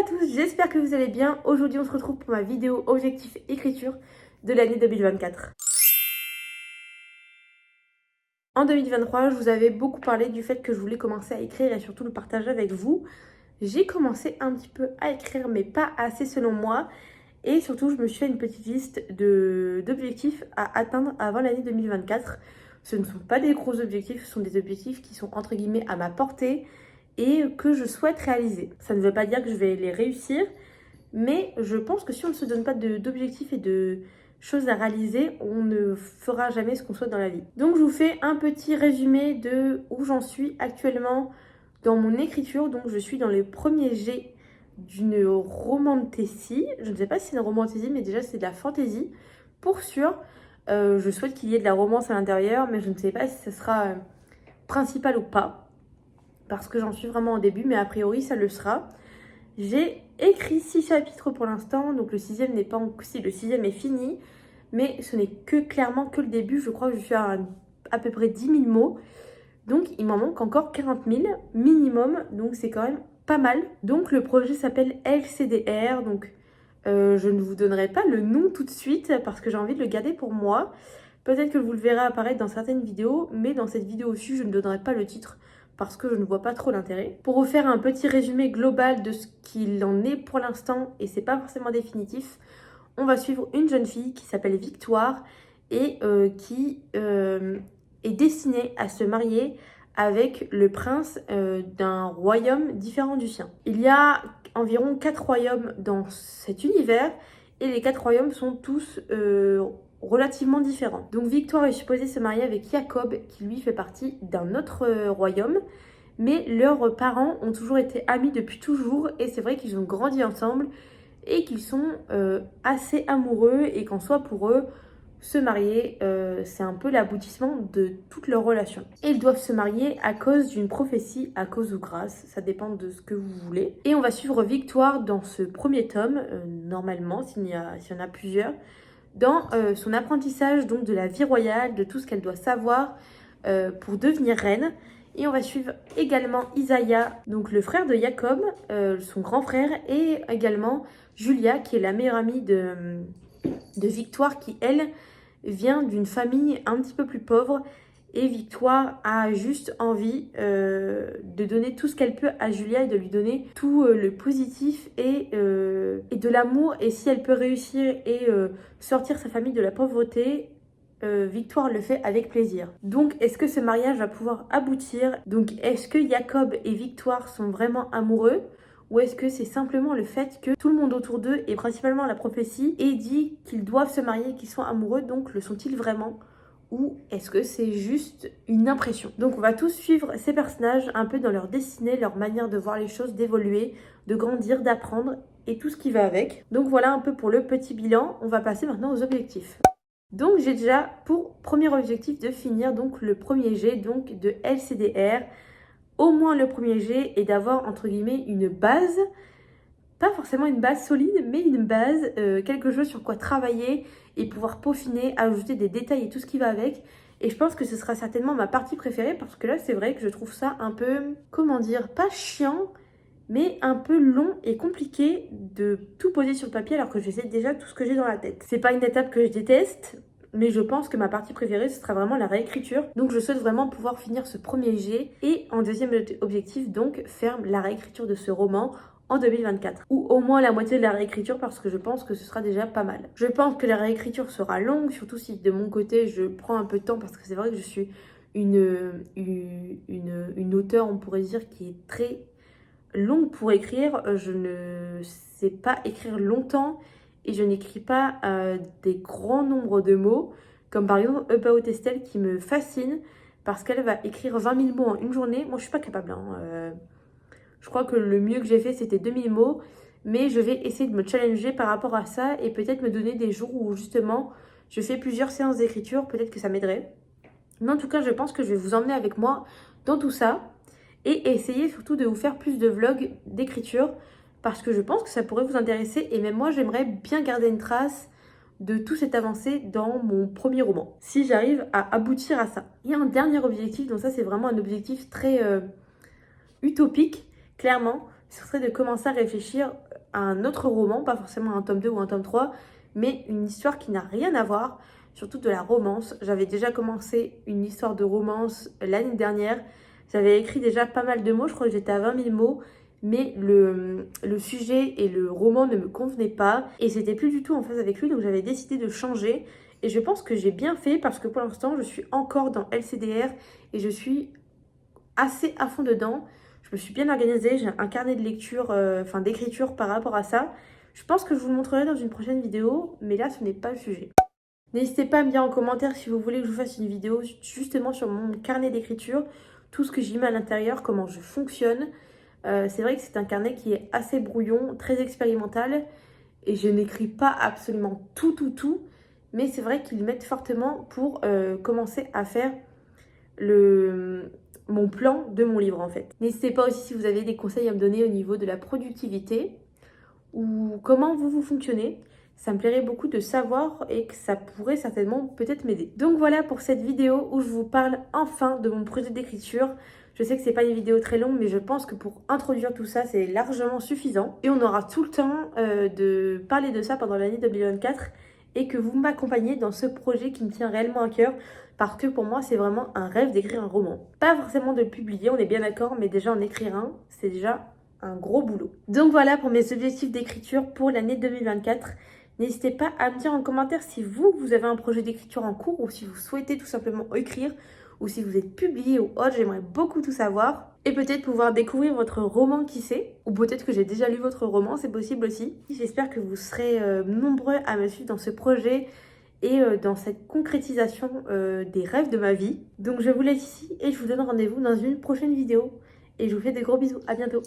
à tous, j'espère que vous allez bien. Aujourd'hui on se retrouve pour ma vidéo objectif écriture de l'année 2024. En 2023, je vous avais beaucoup parlé du fait que je voulais commencer à écrire et surtout le partager avec vous. J'ai commencé un petit peu à écrire mais pas assez selon moi. Et surtout je me suis fait une petite liste d'objectifs à atteindre avant l'année 2024. Ce ne sont pas des gros objectifs, ce sont des objectifs qui sont entre guillemets à ma portée et que je souhaite réaliser. Ça ne veut pas dire que je vais les réussir, mais je pense que si on ne se donne pas d'objectifs et de choses à réaliser, on ne fera jamais ce qu'on souhaite dans la vie. Donc je vous fais un petit résumé de où j'en suis actuellement dans mon écriture. Donc je suis dans les premiers jets d'une romantésie. Je ne sais pas si c'est une romantésie, mais déjà c'est de la fantaisie. Pour sûr, je souhaite qu'il y ait de la romance à l'intérieur, mais je ne sais pas si ce sera principal ou pas. Parce que j'en suis vraiment au début, mais a priori ça le sera. J'ai écrit 6 chapitres pour l'instant, donc le 6e n'est pas encore... Si, le 6e est fini, mais ce n'est clairement que le début. Je crois que je suis à peu près 10 000 mots, donc il m'en manque encore 40 000 minimum, donc c'est quand même pas mal. Donc le projet s'appelle LCDR, donc je ne vous donnerai pas le nom tout de suite parce que j'ai envie de le garder pour moi. Peut-être que vous le verrez apparaître dans certaines vidéos, mais dans cette vidéo aussi, je ne donnerai pas le titre parce que je ne vois pas trop l'intérêt. Pour vous faire un petit résumé global de ce qu'il en est pour l'instant, et c'est pas forcément définitif, on va suivre une jeune fille qui s'appelle Victoire et qui est destinée à se marier avec le prince d'un royaume différent du sien. Il y a environ 4 royaumes dans cet univers et les 4 royaumes sont tous relativement différents. Donc Victoire est supposée se marier avec Jacob qui lui fait partie d'un autre royaume, mais leurs parents ont toujours été amis depuis toujours et c'est vrai qu'ils ont grandi ensemble et qu'ils sont assez amoureux et qu'en soi pour eux, se marier, c'est un peu l'aboutissement de toute leur relation. Et ils doivent se marier à cause d'une prophétie, à cause ou grâce, ça dépend de ce que vous voulez. Et on va suivre Victoire dans ce premier tome, normalement, s'il y en a plusieurs, dans son apprentissage donc de la vie royale, de tout ce qu'elle doit savoir pour devenir reine. Et on va suivre également Isaiah, donc le frère de Jacob, son grand frère, et également Julia, qui est la meilleure amie de Victoire, qui elle vient d'une famille un petit peu plus pauvre. Et Victoire a juste envie de donner tout ce qu'elle peut à Julia et de lui donner tout le positif et de l'amour. Et si elle peut réussir et sortir sa famille de la pauvreté, Victoire le fait avec plaisir. Donc est-ce que ce mariage va pouvoir aboutir? Donc est-ce que Jacob et Victoire sont vraiment amoureux? Ou est-ce que c'est simplement le fait que tout le monde autour d'eux, et principalement la prophétie, ait dit qu'ils doivent se marier, qu'ils sont amoureux, donc le sont-ils vraiment? Ou est-ce que c'est juste une impression? Donc on va tous suivre ces personnages un peu dans leur destinée, leur manière de voir les choses, d'évoluer, de grandir, d'apprendre et tout ce qui va avec. Donc voilà un peu pour le petit bilan. On va passer maintenant aux objectifs. Donc j'ai déjà pour premier objectif de finir donc le premier jet donc de LCDR, au moins le premier jet, et d'avoir entre guillemets une base, pas forcément une base solide, mais une base, quelque chose sur quoi travailler et pouvoir peaufiner, ajouter des détails et tout ce qui va avec. Et je pense que ce sera certainement ma partie préférée parce que là c'est vrai que je trouve ça un peu, comment dire, pas chiant, mais un peu long et compliqué de tout poser sur le papier alors que je sais déjà tout ce que j'ai dans la tête. C'est pas une étape que je déteste, mais je pense que ma partie préférée, ce sera vraiment la réécriture. Donc je souhaite vraiment pouvoir finir ce premier jet et en deuxième objectif, donc faire la réécriture de ce roman en 2024. Ou au moins la moitié de la réécriture parce que je pense que ce sera déjà pas mal. Je pense que la réécriture sera longue, surtout si de mon côté je prends un peu de temps parce que c'est vrai que je suis une auteure, on pourrait dire, qui est très longue pour écrire. Je ne sais pas écrire longtemps et je n'écris pas des grands nombres de mots, comme par exemple About Estelle qui me fascine parce qu'elle va écrire 20 000 mots en une journée. Moi je suis pas capable, hein. Je crois que le mieux que j'ai fait c'était 2000 mots, mais je vais essayer de me challenger par rapport à ça et peut-être me donner des jours où justement je fais plusieurs séances d'écriture, peut-être que ça m'aiderait. Mais en tout cas je pense que je vais vous emmener avec moi dans tout ça et essayer surtout de vous faire plus de vlogs d'écriture parce que je pense que ça pourrait vous intéresser et même moi j'aimerais bien garder une trace de tout cette avancée dans mon premier roman, si j'arrive à aboutir à ça. Il y a un dernier objectif, donc ça c'est vraiment un objectif très utopique, clairement, ce serait de commencer à réfléchir un autre roman, pas forcément un tome 2 ou un tome 3, mais une histoire qui n'a rien à voir, surtout de la romance. J'avais déjà commencé une histoire de romance l'année dernière. J'avais écrit déjà pas mal de mots, je crois que j'étais à 20 000 mots, mais le sujet et le roman ne me convenaient pas et c'était plus du tout en phase avec lui, donc j'avais décidé de changer. Et je pense que j'ai bien fait parce que pour l'instant, je suis encore dans LCDR et je suis assez à fond dedans. Je me suis bien organisée, j'ai un carnet de lecture, d'écriture par rapport à ça. Je pense que je vous le montrerai dans une prochaine vidéo, mais là, ce n'est pas le sujet. N'hésitez pas à me dire en commentaire si vous voulez que je vous fasse une vidéo justement sur mon carnet d'écriture, tout ce que j'y mets à l'intérieur, comment je fonctionne. C'est vrai que c'est un carnet qui est assez brouillon, très expérimental, et je n'écris pas absolument tout, mais c'est vrai qu'ils m'aident fortement pour commencer à faire mon plan de mon livre en fait. N'hésitez pas aussi si vous avez des conseils à me donner au niveau de la productivité ou comment vous fonctionnez. Ça me plairait beaucoup de savoir et que ça pourrait certainement peut-être m'aider. Donc voilà pour cette vidéo où je vous parle enfin de mon projet d'écriture. Je sais que c'est pas une vidéo très longue, mais je pense que pour introduire tout ça, c'est largement suffisant. Et on aura tout le temps de parler de ça pendant l'année 2024 et que vous m'accompagnez dans ce projet qui me tient réellement à cœur parce que pour moi, c'est vraiment un rêve d'écrire un roman. Pas forcément de le publier, on est bien d'accord, mais déjà en écrire un, c'est déjà un gros boulot. Donc voilà pour mes objectifs d'écriture pour l'année 2024. N'hésitez pas à me dire en commentaire si vous avez un projet d'écriture en cours ou si vous souhaitez tout simplement écrire ou si vous êtes publié ou autre, j'aimerais beaucoup tout savoir. Et peut-être pouvoir découvrir votre roman, qui sait. Ou peut-être que j'ai déjà lu votre roman, c'est possible aussi. J'espère que vous serez nombreux à me suivre dans ce projet et dans cette concrétisation des rêves de ma vie. Donc je vous laisse ici et je vous donne rendez-vous dans une prochaine vidéo. Et je vous fais des gros bisous, à bientôt.